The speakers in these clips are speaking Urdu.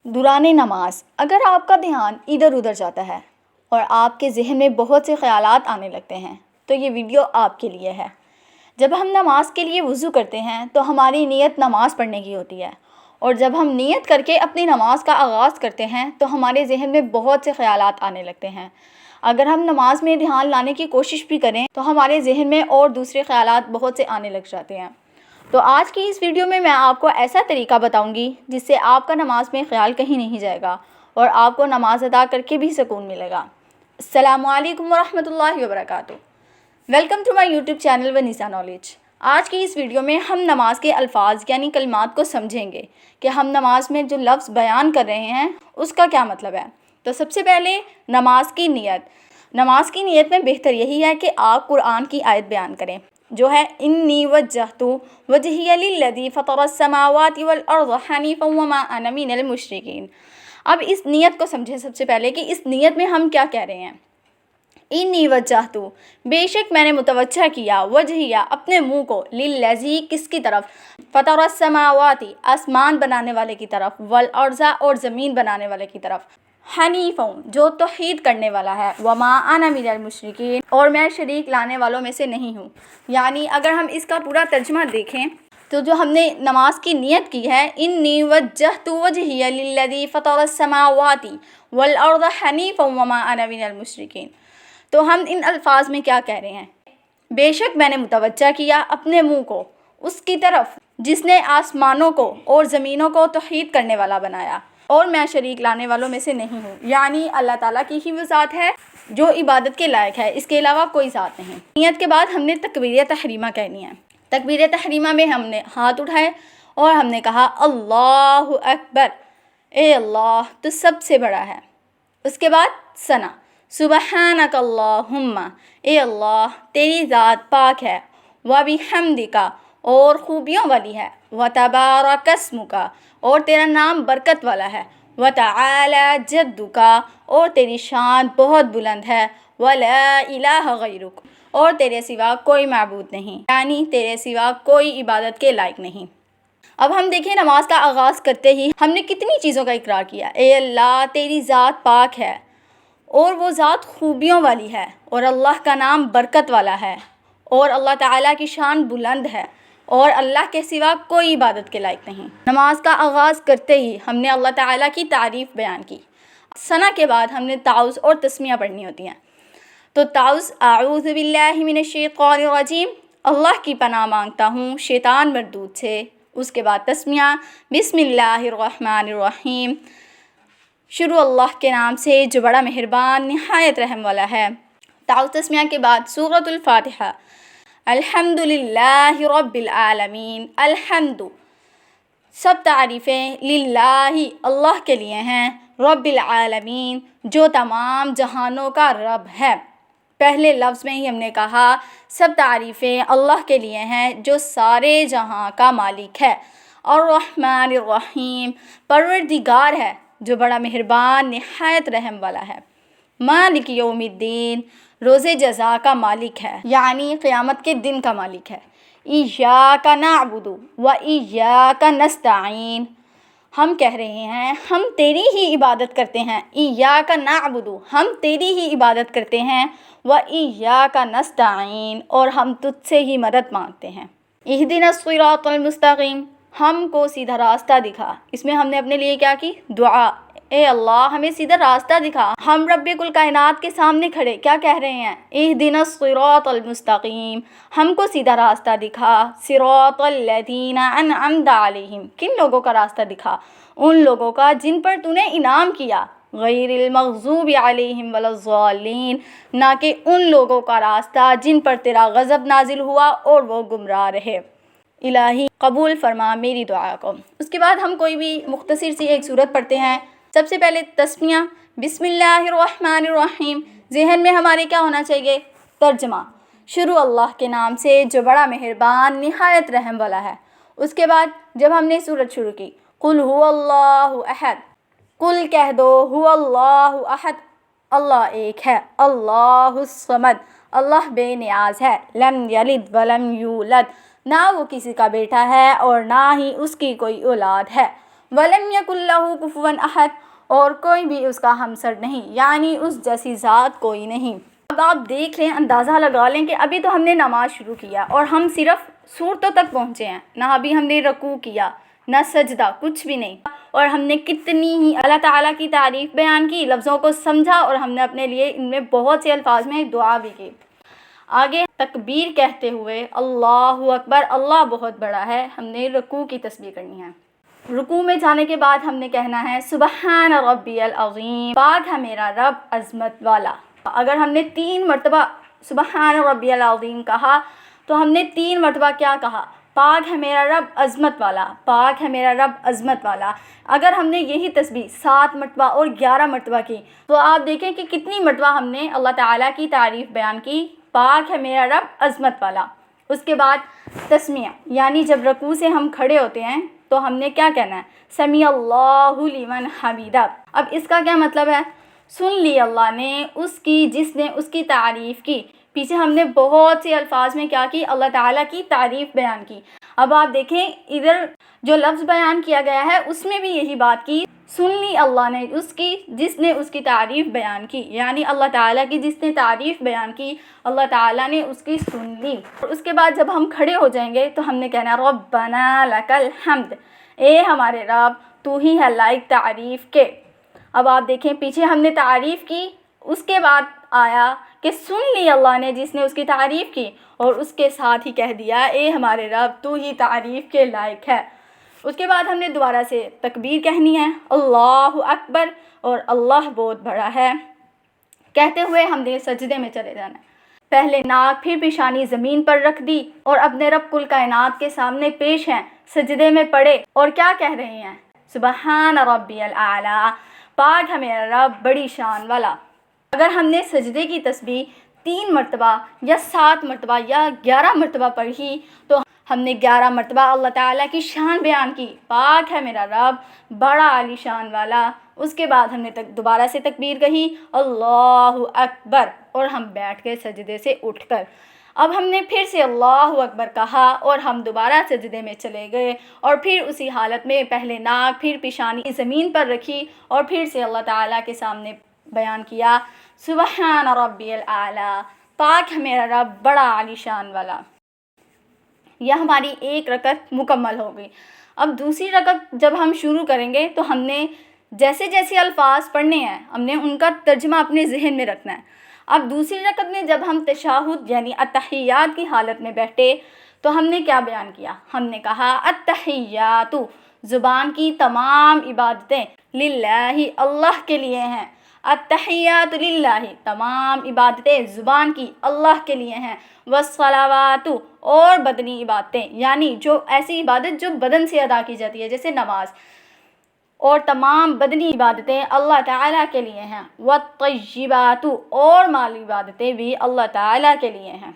دوران نماز اگر آپ کا دھیان ادھر ادھر جاتا ہے اور آپ کے ذہن میں بہت سے خیالات آنے لگتے ہیں تو یہ ویڈیو آپ کے لیے ہے۔ جب ہم نماز کے لیے وضو کرتے ہیں تو ہماری نیت نماز پڑھنے کی ہوتی ہے، اور جب ہم نیت کر کے اپنی نماز کا آغاز کرتے ہیں تو ہمارے ذہن میں بہت سے خیالات آنے لگتے ہیں۔ اگر ہم نماز میں دھیان لانے کی کوشش بھی کریں تو ہمارے ذہن میں اور دوسرے خیالات بہت سے آنے لگ جاتے ہیں۔ تو آج کی اس ویڈیو میں آپ کو ایسا طریقہ بتاؤں گی جس سے آپ کا نماز میں خیال کہیں نہیں جائے گا اور آپ کو نماز ادا کر کے بھی سکون ملے گا۔ السلام علیکم ورحمۃ اللہ وبرکاتہ۔ Welcome to my YouTube channel Vanessa Knowledge. آج کی اس ویڈیو میں ہم نماز کے الفاظ یعنی کلمات کو سمجھیں گے کہ ہم نماز میں جو لفظ بیان کر رہے ہیں اس کا کیا مطلب ہے۔ تو سب سے پہلے نماز کی نیت۔ نماز کی نیت میں بہتر یہی ہے کہ آپ قرآن کی آیت بیان کریں جو ہے انی وجہت وجہی للذی فطر السماوات والارض حنیفا وما انا من المشرکین۔ اب اس نیت کو سمجھیں سب سے پہلے کہ اس نیت میں ہم کیا کہہ رہے ہیں۔ انی وجہت، بے شک میں نے متوجہ کیا، وجہیا اپنے منہ کو، للذی کس کی طرف، فطر السماوات آسمان بنانے والے کی طرف، والارض اور زمین بنانے والے کی طرف، حنیفا جو توحید کرنے والا ہے، وما انا من المشرکین اور میں شریک لانے والوں میں سے نہیں ہوں۔ یعنی اگر ہم اس کا پورا ترجمہ دیکھیں تو جو ہم نے نماز کی نیت کی ہے انی وجہت وجہی للذی فطر السماوات والارض حنیفا وما انا من المشرکین، تو ہم ان الفاظ میں کیا کہہ رہے ہیں۔ بے شک میں نے متوجہ کیا اپنے منہ کو اس کی طرف جس نے آسمانوں کو اور زمینوں کو توحید کرنے والا بنایا، اور میں شریک لانے والوں میں سے نہیں ہوں۔ یعنی اللہ تعالیٰ کی ہی وہ ذات ہے جو عبادت کے لائق ہے، اس کے علاوہ کوئی ذات نہیں۔ نیت کے بعد ہم نے تکبیر تحریمہ کہنی ہے۔ تکبیر تحریمہ میں ہم نے ہاتھ اٹھائے اور ہم نے کہا اللہ اکبر، اے اللہ تو سب سے بڑا ہے۔ اس کے بعد ثنا، سبحانک اللہم، اے اللہ تیری ذات پاک ہے، وبحمدک اور خوبیوں والی ہے، وتبارک اسمک اور تیرا نام برکت والا ہے، وتعالی جدک اور تیری شان بہت بلند ہے، ولا الہ غیرک اور تیرے سوا کوئی معبود نہیں، یعنی تیرے سوا کوئی عبادت کے لائق نہیں۔ اب ہم دیکھیں نماز کا آغاز کرتے ہی ہم نے کتنی چیزوں کا اقرار کیا۔ اے اللہ تیری ذات پاک ہے اور وہ ذات خوبیوں والی ہے، اور اللہ کا نام برکت والا ہے، اور اللہ تعالیٰ کی شان بلند ہے، اور اللہ کے سوا کوئی عبادت کے لائق نہیں۔ نماز کا آغاز کرتے ہی ہم نے اللہ تعالیٰ کی تعریف بیان کی۔ ثنا کے بعد ہم نے تعوذ اور تسمیہ پڑھنی ہوتی ہیں۔ تو تعوذ، اعوذ باللہ من الشیطان الرجیم، اللہ کی پناہ مانگتا ہوں شیطان مردود سے۔ اس کے بعد تسمیہ، بسم اللہ الرحمن الرحیم، شروع اللہ کے نام سے جو بڑا مہربان نہایت رحم والا ہے۔ تعوذ تسمیہ کے بعد سورۃ الفاتحہ، الحمد للہ رب العالمین، الحمد سب تعریفیں، للہ اللہ کے لیے ہیں، رب العالمین جو تمام جہانوں کا رب ہے۔ پہلے لفظ میں ہی ہم نے کہا سب تعریفیں اللہ کے لیے ہیں جو سارے جہاں کا مالک ہے، الرحمن الرحیم پروردگار ہے جو بڑا مہربان نہایت رحم والا ہے، مالک یوم الدین روز جزا کا مالک ہے، یعنی قیامت کے دن کا مالک ہے۔ ایاک نعبد و ایاک نستعین، ہم کہہ رہے ہیں ہم تیری ہی عبادت کرتے ہیں، ایاک نعبد ہم تیری ہی عبادت کرتے ہیں، و ایاک نستعین اور ہم تجھ سے ہی مدد مانگتے ہیں۔ اہدنا الصراط المستقیم، ہم کو سیدھا راستہ دکھا۔ اس میں ہم نے اپنے لیے کیا کی؟ دعا، اے اللہ ہمیں سیدھا راستہ دکھا۔ ہم رب کل کائنات کے سامنے کھڑے کیا کہہ رہے ہیں؟ اہدنا الصراط المستقیم، ہم کو سیدھا راستہ دکھا، صراط الذین انعمت علیہم، کن لوگوں کا راستہ دکھا؟ ان لوگوں کا جن پر تو نے انعام کیا، غیر المغضوب علیہم ولا الضالین، نہ کہ ان لوگوں کا راستہ جن پر تیرا غضب نازل ہوا اور وہ گمراہ رہے۔ الہی قبول فرما میری دعا کو۔ اس کے بعد ہم کوئی بھی مختصر سی ایک سورت پڑھتے ہیں۔ سب سے پہلے تسمیہ، بسم اللہ الرحمن الرحیم، ذہن میں ہمارے کیا ہونا چاہیے؟ ترجمہ، شروع اللہ کے نام سے جو بڑا مہربان نہایت رحم والا ہے۔ اس کے بعد جب ہم نے سورت شروع کی، قل هو اللہ احد، قل کہہ دو، هو اللہ احد اللہ ایک ہے، اللہ الصمد اللہ بے نیاز ہے، لم یلد ولم یولد نہ وہ کسی کا بیٹا ہے اور نہ ہی اس کی کوئی اولاد ہے، ولم یکن لہ کفوا احد، اور کوئی بھی اس کا ہمسر نہیں، یعنی اس جیسی ذات کوئی نہیں۔ اب آپ دیکھ لیں، اندازہ لگا لیں کہ ابھی تو ہم نے نماز شروع کیا اور ہم صرف صورتوں تک پہنچے ہیں، نہ ابھی ہم نے رکوع کیا نہ سجدہ، کچھ بھی نہیں، اور ہم نے کتنی ہی اللہ تعالیٰ کی تعریف بیان کی، لفظوں کو سمجھا، اور ہم نے اپنے لیے ان میں بہت سے الفاظ میں دعا بھی کی۔ آگے تکبیر کہتے ہوئے اللہ اکبر، اللہ بہت بڑا ہے، ہم نے رکوع کی تسبیح کرنی ہے۔ رکوع میں جانے کے بعد ہم نے کہنا ہے سبحان ربی العظیم، پاک ہے میرا رب عظمت والا۔ اگر ہم نے 3 مرتبہ سبحان ربی العظیم کہا تو ہم نے 3 مرتبہ کیا کہا؟ پاک ہے میرا رب عظمت والا، پاک ہے میرا رب عظمت والا۔ اگر ہم نے یہی تسبیح 7 مرتبہ اور 11 مرتبہ کی تو آپ دیکھیں کہ کتنی مرتبہ ہم نے اللہ تعالیٰ کی تعریف بیان کی، پاک ہے میرا رب عظمت والا۔ اس کے بعد تسمیہ، یعنی جب رکوع سے ہم کھڑے ہوتے ہیں تو ہم نے کیا کہنا ہے؟ سمیع اللہ لمن حمیدہ۔ اب اس کا کیا مطلب ہے؟ سن لی اللہ نے اس کی جس نے اس کی تعریف کی۔ پیچھے ہم نے بہت سے الفاظ میں کیا کی؟ اللہ تعالیٰ کی تعریف بیان کی۔ اب آپ دیکھیں ادھر جو لفظ بیان کیا گیا ہے اس میں بھی یہی بات کی، سن لی اللہ نے اس کی جس نے اس کی تعریف بیان کی، یعنی اللہ تعالیٰ کی جس نے تعریف بیان کی، اللہ تعالیٰ نے اس کی سن لی۔ اور اس کے بعد جب ہم کھڑے ہو جائیں گے تو ہم نے کہنا ربنا لک الحمد، اے ہمارے رب تو ہی ہے لائق تعریف کے۔ اب آپ دیکھیں پیچھے ہم نے تعریف کی، اس کے بعد آیا کہ سن لی اللہ نے جس نے اس کی تعریف کی، اور اس کے ساتھ ہی کہہ دیا اے ہمارے رب تو ہی تعریف کے لائق ہے۔ اس کے بعد ہم نے دوبارہ سے تکبیر کہنی ہے، اللہ اکبر، اور اللہ بہت بڑا ہے کہتے ہوئے ہم نے سجدے میں چلے جانا ہے۔ پہلے ناک پھر پیشانی زمین پر رکھ دی اور اپنے رب کل کائنات کے سامنے پیش ہیں، سجدے میں پڑے اور کیا کہہ رہے ہیں؟ سبحان ربی الاعلیٰ، پاک ہے میرا رب بڑی شان والا۔ اگر ہم نے سجدے کی تسبیح 3 مرتبہ یا 7 مرتبہ یا 11 مرتبہ پڑھی تو ہم نے 11 مرتبہ اللہ تعالیٰ کی شان بیان کی، پاک ہے میرا رب بڑا عالی شان والا۔ اس کے بعد ہم نے دوبارہ سے تکبیر کہی اللہ اکبر، اور ہم بیٹھ گئے سجدے سے اٹھ کر۔ اب ہم نے پھر سے اللہ اکبر کہا اور ہم دوبارہ سجدے میں چلے گئے، اور پھر اسی حالت میں پہلے ناک پھر پیشانی زمین پر رکھی اور پھر سے اللہ تعالیٰ کے سامنے بیان کیا سبحان ربی الاعلیٰ، پاک ہے میرا رب بڑا عالی شان والا۔ یہ ہماری ایک رکعت مکمل ہو گئی۔ اب دوسری رکعت جب ہم شروع کریں گے تو ہم نے جیسے جیسے الفاظ پڑھنے ہیں ہم نے ان کا ترجمہ اپنے ذہن میں رکھنا ہے۔ اب دوسری رکعت میں جب ہم تشہد یعنی التحیات کی حالت میں بیٹھے تو ہم نے کیا بیان کیا؟ ہم نے کہا التحیات، زبان کی تمام عبادتیں للہ اللہ کے لیے ہیں، التحیات للہ، تمام عبادتیں زبان کی اللہ کے لیے ہیں، والصلوات، اور بدنی عبادتیں یعنی جو ایسی عبادت جو بدن سے ادا کی جاتی ہے جیسے نماز، اور تمام بدنی عبادتیں اللہ تعالیٰ کے لیے ہیں، والطیبات، اور مالی عبادتیں بھی اللہ تعالیٰ کے لیے ہیں۔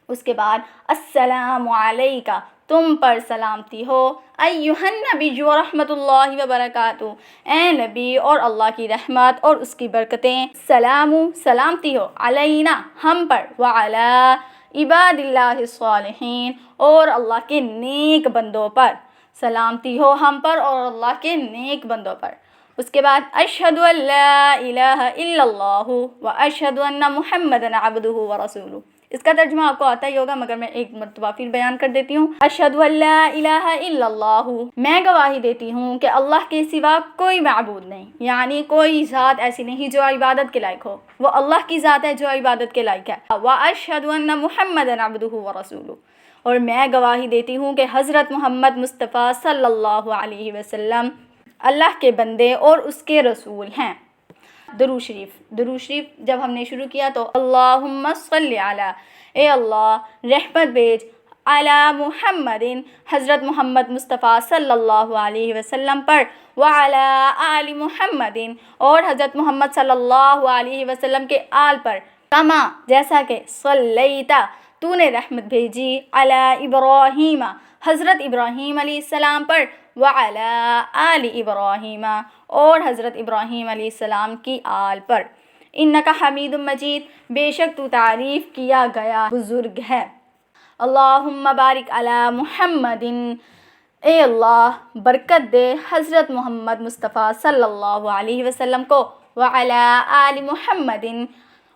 اس کے بعد السلام علیکہ، تم پر سلامتی ہو، ایھا النبی ورحمۃ اللہ وبرکاتہ، اے نبی اور اللہ کی رحمت اور اس کی برکتیں، سلام سلامتی ہو، علینا ہم پر، وعلی عباد اللہ الصالحین اور اللہ کے نیک بندوں پر، سلامتی ہو ہم پر اور اللہ کے نیک بندوں پر۔ اس کے بعد اشہد ان لا الہ الا اللہ واشہد ان محمدا عبدہ ورسولہ۔ اس کا ترجمہ آپ کو آتا ہی ہوگا مگر میں ایک مرتبہ پھر بیان کر دیتی ہوں۔ اشہد ان لا الہ الا اللہ، میں گواہی دیتی ہوں کہ اللہ کے سوا کوئی معبود نہیں، یعنی کوئی ذات ایسی نہیں جو عبادت کے لائق ہو، وہ اللہ کی ذات ہے جو عبادت کے لائق ہے۔ واشہد ان محمدا عبدہ ورسولہ، اور میں گواہی دیتی ہوں کہ حضرت محمد مصطفیٰ صلی اللہ علیہ وسلم اللہ کے بندے اور اس کے رسول ہیں۔ درود شریف جب ہم نے شروع کیا تو اللہم صلی علی، اے اللہ رحمت بھیج، علی محمد، حضرت محمد مصطفیٰ صلی اللہ علیہ وسلم پر، وعلی آل محمد، اور حضرت محمد صلی اللہ علیہ وسلم کے آل پر، کما جیسا کہ صلیتا تو نے رحمت بھیجی، علی ابراہیم، حضرت ابراہیم علیہ السلام پر، وعلی آل ابراہیم، اور حضرت ابراہیم علیہ السلام کی آل پر، انک حمید مجید، بے شک تو تعریف کیا گیا بزرگ ہے۔ اللہم بارک علی محمد، اے اللہ برکت دے حضرت محمد مصطفیٰ صلی اللہ علیہ وسلم کو، وعلی آل محمد،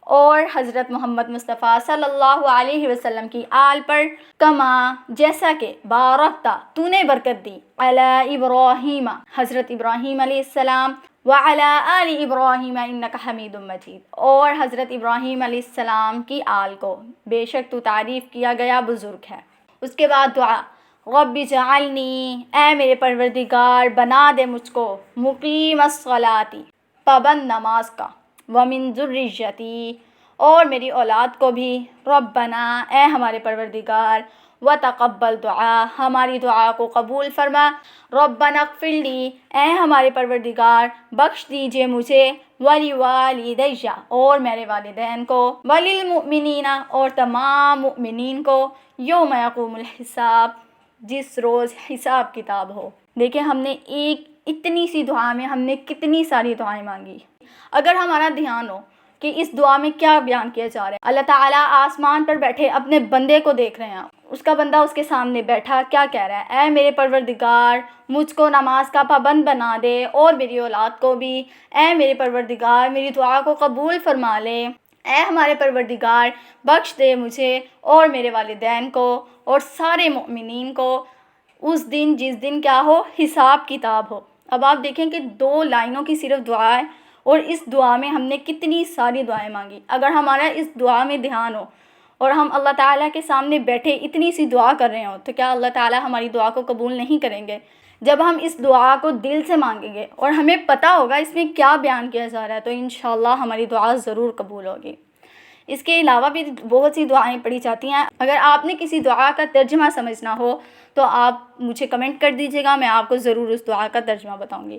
اور حضرت محمد مصطفیٰ صلی اللہ علیہ وسلم کی آل پر، کما جیسا کہ بارکتا تو نے برکت دی، علی ابراہیم حضرت ابراہیم علیہ السلام، وعلی آل ابراہیم انک حمید مجید، اور حضرت ابراہیم علیہ السلام کی آل کو، بے شک تو تعریف کیا گیا بزرگ ہے۔ اس کے بعد دعا، رب جعلنی، اے میرے پروردگار بنا دے مجھ کو، مقیم الصلاۃ، پابند نماز کا، ومن ذریتی، اور میری اولاد کو بھی، ربنا، اے ہمارے پروردگار، وتقبل دعا، ہماری دعا کو قبول فرما، ربنا اغفر لی، اے ہمارے پروردگار بخش دیجئے مجھے، ولوالدی، اور میرے والدین کو، وللمؤمنین، اور تمام مؤمنین کو، یوم یقوم الحساب، جس روز حساب کتاب ہو۔ دیکھیں ہم نے اتنی سی دعا میں ہم نے کتنی ساری دعائیں مانگی۔ اگر ہمارا دھیان ہو کہ اس دعا میں کیا بیان کیا جا رہا ہے، اللہ تعالیٰ آسمان پر بیٹھے اپنے بندے کو دیکھ رہے ہیں، اس کا بندہ اس کے سامنے بیٹھا کیا کہہ رہا ہے، اے میرے پروردگار مجھ کو نماز کا پابند بنا دے، اور میری اولاد کو بھی، اے میرے پروردگار میری دعا کو قبول فرما لے، اے ہمارے پروردگار بخش دے مجھے اور میرے والدین کو اور سارے مؤمنین کو، اس دن جس دن کیا ہو، حساب کتاب ہو۔ اب آپ دیکھیں کہ 2 لائنوں کی صرف دعا ہے، اور اس دعا میں ہم نے کتنی ساری دعائیں مانگی۔ اگر ہمارا اس دعا میں دھیان ہو اور ہم اللہ تعالیٰ کے سامنے بیٹھے اتنی سی دعا کر رہے ہوں، تو کیا اللہ تعالیٰ ہماری دعا کو قبول نہیں کریں گے؟ جب ہم اس دعا کو دل سے مانگیں گے اور ہمیں پتہ ہوگا اس میں کیا بیان کیا جا رہا ہے، تو انشاءاللہ ہماری دعا ضرور قبول ہوگی۔ اس کے علاوہ بھی بہت سی دعائیں پڑھی جاتی ہیں۔ اگر آپ نے کسی دعا کا ترجمہ سمجھنا ہو تو آپ مجھے کمنٹ کر دیجیے گا، میں آپ کو ضرور اس دعا کا ترجمہ بتاؤں گی۔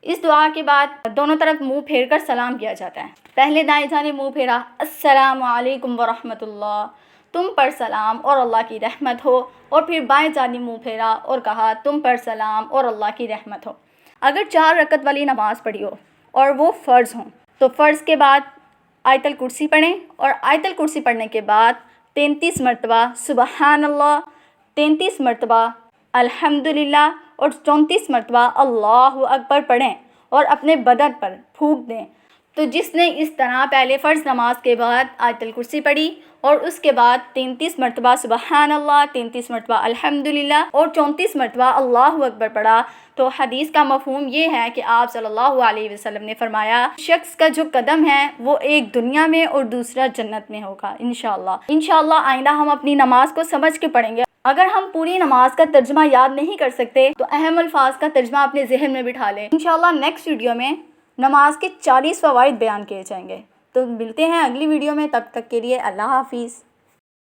اس دعا کے بعد دونوں طرف منہ پھیر کر سلام کیا جاتا ہے۔ پہلے دائیں جانب منہ پھیرا، السلام علیکم ورحمۃ اللہ، تم پر سلام اور اللہ کی رحمت ہو، اور پھر بائیں جانب منہ پھیرا اور کہا تم پر سلام اور اللہ کی رحمت ہو۔ اگر 4 رکعت والی نماز پڑھی ہو اور وہ فرض ہوں تو فرض کے بعد آیت الکرسی پڑھیں، اور آیت الکرسی پڑھنے کے بعد 33 مرتبہ سبحان اللہ، 33 مرتبہ الحمدللہ، اور 34 مرتبہ اللہ اکبر پڑھیں اور اپنے بدن پر پھونک دیں۔ تو جس نے اس طرح پہلے فرض نماز کے بعد آیت الکرسی پڑھی اور اس کے بعد 33 مرتبہ سبحان اللہ، 33 مرتبہ الحمدللہ اور 34 مرتبہ اللہ اکبر پڑھا، تو حدیث کا مفہوم یہ ہے کہ آپ صلی اللہ علیہ وسلم نے فرمایا، شخص کا جو قدم ہے وہ ایک دنیا میں اور دوسرا جنت میں ہوگا انشاءاللہ۔ آئندہ ہم اپنی نماز کو سمجھ کے پڑھیں گے۔ اگر ہم پوری نماز کا ترجمہ یاد نہیں کر سکتے تو اہم الفاظ کا ترجمہ اپنے ذہن میں بٹھا لیں۔ انشاءاللہ نیکسٹ ویڈیو میں نماز کے 40 فوائد بیان کیے جائیں گے۔ تو ملتے ہیں اگلی ویڈیو میں، تب تک کے لیے اللہ حافظ۔